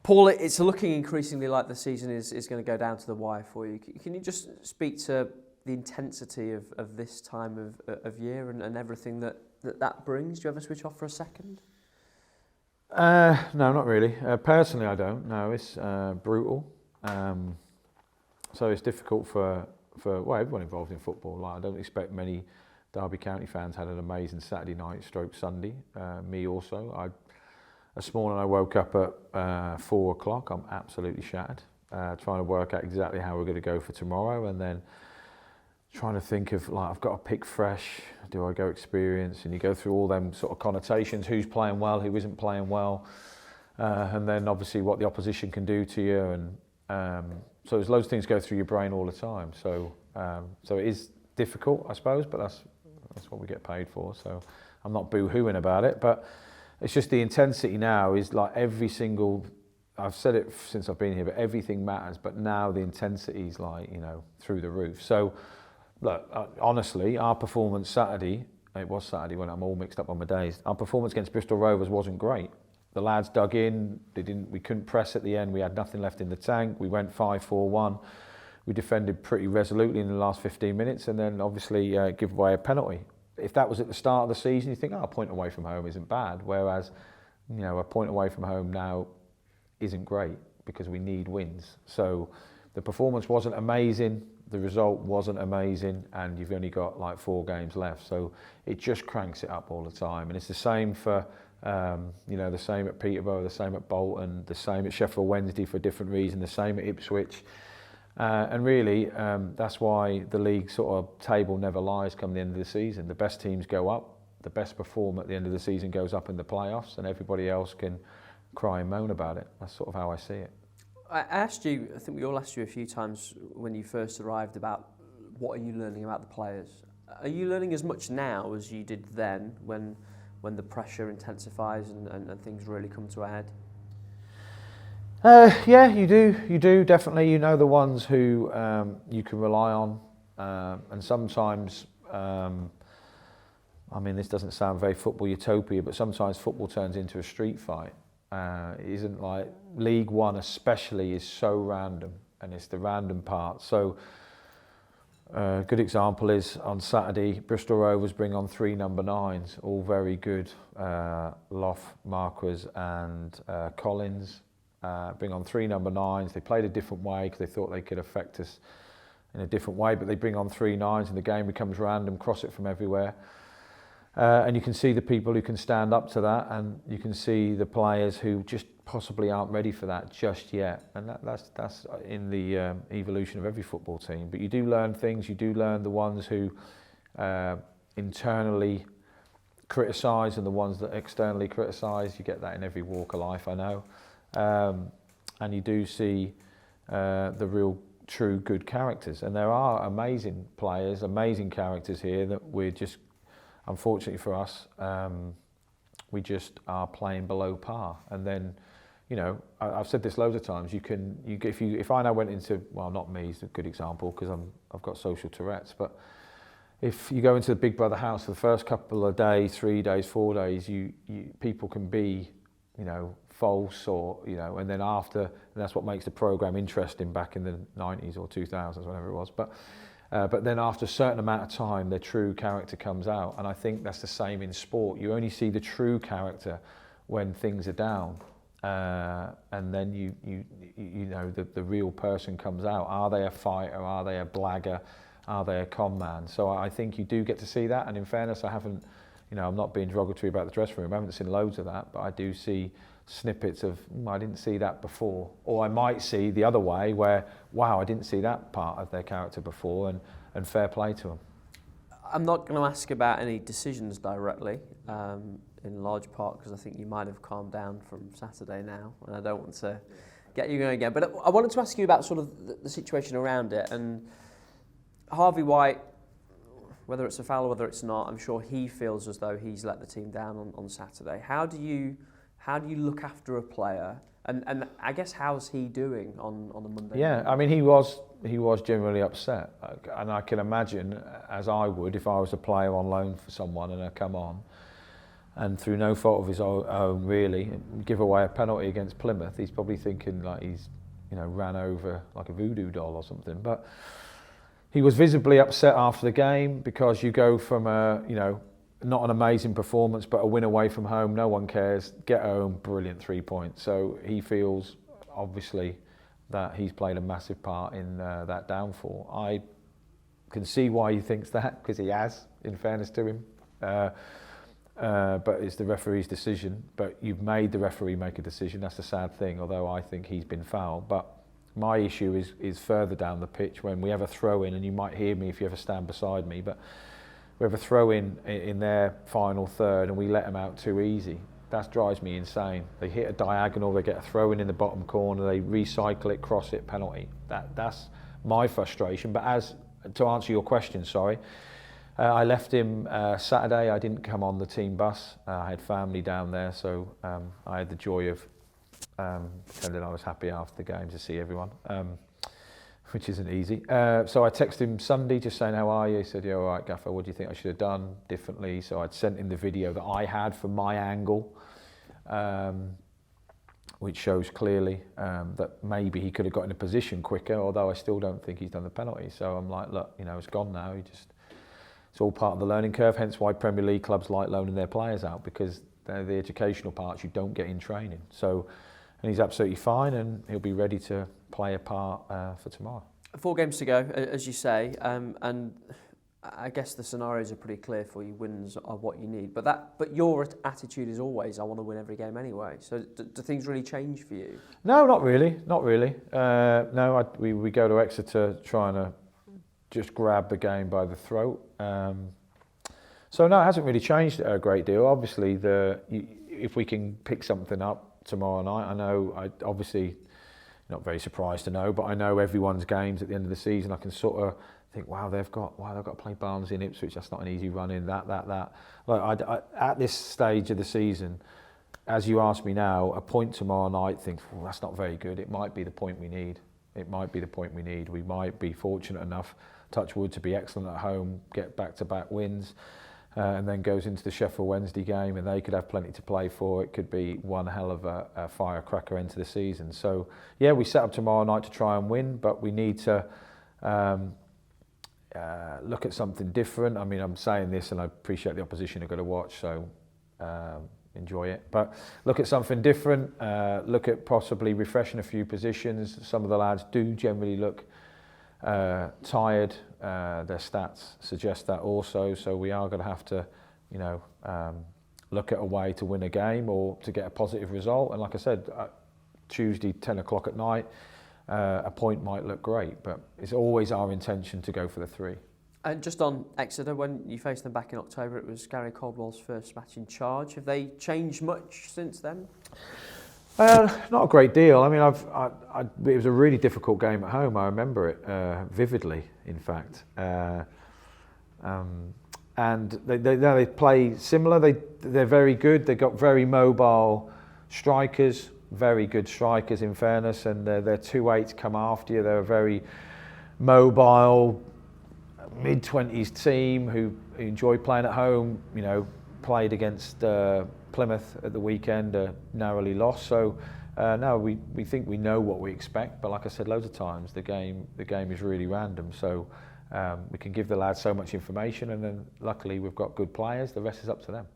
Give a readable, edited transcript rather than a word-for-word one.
Paul, it's looking increasingly like the season is going to go down to the wire for you. Can you just speak to the intensity of this time of year and everything that brings? Do you ever switch off for a second? No, not really. Personally, I don't. No, it's brutal. So it's difficult for everyone involved in football. Like, I don't expect many Derby County fans had an amazing Saturday night / Sunday. Me also. This morning I woke up at 4 o'clock. I'm absolutely shattered. Trying to work out exactly how we're going to go for tomorrow, and then trying to think of, like, I've got to pick fresh. Do I go experience? And you go through all them sort of connotations: who's playing well, who isn't playing well, and then obviously what the opposition can do to you. And so there's loads of things go through your brain all the time. So it is difficult, I suppose, but that's what we get paid for. So I'm not boo-hooing about it, but it's just the intensity now is like every single, I've said it since I've been here, but everything matters. But now the intensity is like, through the roof. So look, honestly, our performance Saturday, it was Saturday when I'm all mixed up on my days, our performance against Bristol Rovers wasn't great. The lads dug in, we couldn't press at the end, we had nothing left in the tank, we went 5-4-1. We defended pretty resolutely in the last 15 minutes and then obviously give away a penalty. If that was at the start of the season, you think, a point away from home isn't bad. Whereas, a point away from home now isn't great because we need wins. So the performance wasn't amazing, the result wasn't amazing, and you've only got like 4 games left. So it just cranks it up all the time. And it's the same for, the same at Peterborough, the same at Bolton, the same at Sheffield Wednesday for a different reason, the same at Ipswich. And really, that's why the league sort of table never lies come the end of the season. The best teams go up, the best perform at the end of the season goes up in the playoffs, and everybody else can cry and moan about it. That's sort of how I see it. I asked you, I think we all asked you a few times when you first arrived about what are you learning about the players. Are you learning as much now as you did then when the pressure intensifies and things really come to a head? Yeah, you do definitely. You know the ones who you can rely on, and sometimes, this doesn't sound very football utopia, but sometimes football turns into a street fight. It isn't like League One especially is so random, and it's the random part. So a good example is on Saturday, Bristol Rovers bring on 3 number 9s, all very good, Loff, Marquez and Collins. Bring on 3 number 9s. They played a different way because they thought they could affect us in a different way, but they bring on 3 9s and the game becomes random, cross it from everywhere. And you can see the people who can stand up to that, and you can see the players who just possibly aren't ready for that just yet. And that's in the evolution of every football team. But you do learn things. You do learn the ones who internally criticise and the ones that externally criticise. You get that in every walk of life, I know. And you do see the real true good characters, and there are amazing players, amazing characters here that we're just, unfortunately for us, we just are playing below par. And then, I've said this loads of times, if I now went into, well, not me, it's a good example because I've got social Tourette's, but if you go into the Big Brother house for the first couple of days, 3 days, 4 days, people can be, false or, and then after, and that's what makes the programme interesting back in the 90s or 2000s, whatever it was. But then after a certain amount of time, their true character comes out. And I think that's the same in sport. You only see the true character when things are down. And then the real person comes out. Are they a fighter? Are they a blagger? Are they a con man? So I think you do get to see that. And in fairness, I haven't, I'm not being derogatory about the dressing room. I haven't seen loads of that, but I do see snippets of, I didn't see that before. Or I might see the other way where, wow, I didn't see that part of their character before, and fair play to them. I'm not going to ask about any decisions directly, in large part because I think you might have calmed down from Saturday now, and I don't want to get you going again. But I wanted to ask you about sort of the situation around it. And Harvey White, whether it's a foul or whether it's not, I'm sure he feels as though he's let the team down on Saturday. How do you look after a player? And I guess how's he doing on the Monday? Yeah, he was generally upset, and I can imagine, as I would if I was a player on loan for someone and I come on. and through no fault of his own really, give away a penalty against Plymouth. He's probably thinking like he's, ran over like a voodoo doll or something. But he was visibly upset after the game because you go from not an amazing performance, but a win away from home, no one cares, get home, brilliant 3 points. So he feels, obviously, that he's played a massive part in that downfall. I can see why he thinks that, because he has, in fairness to him. But it's the referee's decision. But you've made the referee make a decision, that's the sad thing, although I think he's been fouled. But my issue is further down the pitch when we have a throw in, and you might hear me if you ever stand beside me, but we have a throw in their final third and we let them out too easy. That drives me insane. They hit a diagonal, they get a throw in the bottom corner, they recycle it, cross it, penalty. That's my frustration. But to answer your question, sorry, I left him Saturday. I didn't come on the team bus. I had family down there, so I had the joy of pretending I was happy after the game to see everyone. Which isn't easy. So I texted him Sunday just saying, how are you? He said, yeah, all right, Gaffer, what do you think I should have done differently? So I'd sent him the video that I had from my angle, which shows clearly that maybe he could have got in a position quicker, although I still don't think he's done the penalty. So I'm like, look, it's gone now. It's all part of the learning curve, hence why Premier League clubs like loaning their players out, because they're the educational parts you don't get in training. So, and he's absolutely fine, and he'll be ready to play a part for tomorrow. 4 games to go, as you say, and I guess the scenarios are pretty clear for you. Wins are what you need, but your attitude is always, I want to win every game anyway. So do things really change for you? No, not really. No, we go to Exeter trying to just grab the game by the throat. So no, it hasn't really changed a great deal. Obviously, if we can pick something up tomorrow night, obviously not very surprised to know, but I know everyone's games at the end of the season. I can sort of think, wow, they've got to play Barnsley and Ipswich. That's not an easy run in. That. Like at this stage of the season, as you ask me now, a point tomorrow night, think, well, that's not very good. It might be the point we need. We might be fortunate enough, touch wood, to be excellent at home, get back-to-back wins, and then goes into the Sheffield Wednesday game, and they could have plenty to play for. It could be one hell of a firecracker into the season. So, yeah, we set up tomorrow night to try and win, but we need to look at something different. I mean, I'm saying this, and I appreciate the opposition are going to watch, so enjoy it. But look at something different. Look at possibly refreshing a few positions. Some of the lads do generally look tired. Their stats suggest that also. So we are going to have to, look at a way to win a game or to get a positive result. And like I said, Tuesday, 10 o'clock at night, a point might look great, but it's always our intention to go for the 3. And just on Exeter, when you faced them back in October, it was Gary Caldwell's first match in charge. Have they changed much since then? Not a great deal. I mean, it was a really difficult game at home. I remember it vividly, in fact. And they play similar. They're very good. They've got very mobile strikers, very good strikers, in fairness. And their 2-8s come after you. They're a very mobile, mid-20s team who enjoy playing at home. Played against Plymouth at the weekend, narrowly lost. So no, we think we know what we expect, but like I said loads of times, the game is really random. So we can give the lads so much information, and then luckily we've got good players. The rest is up to them.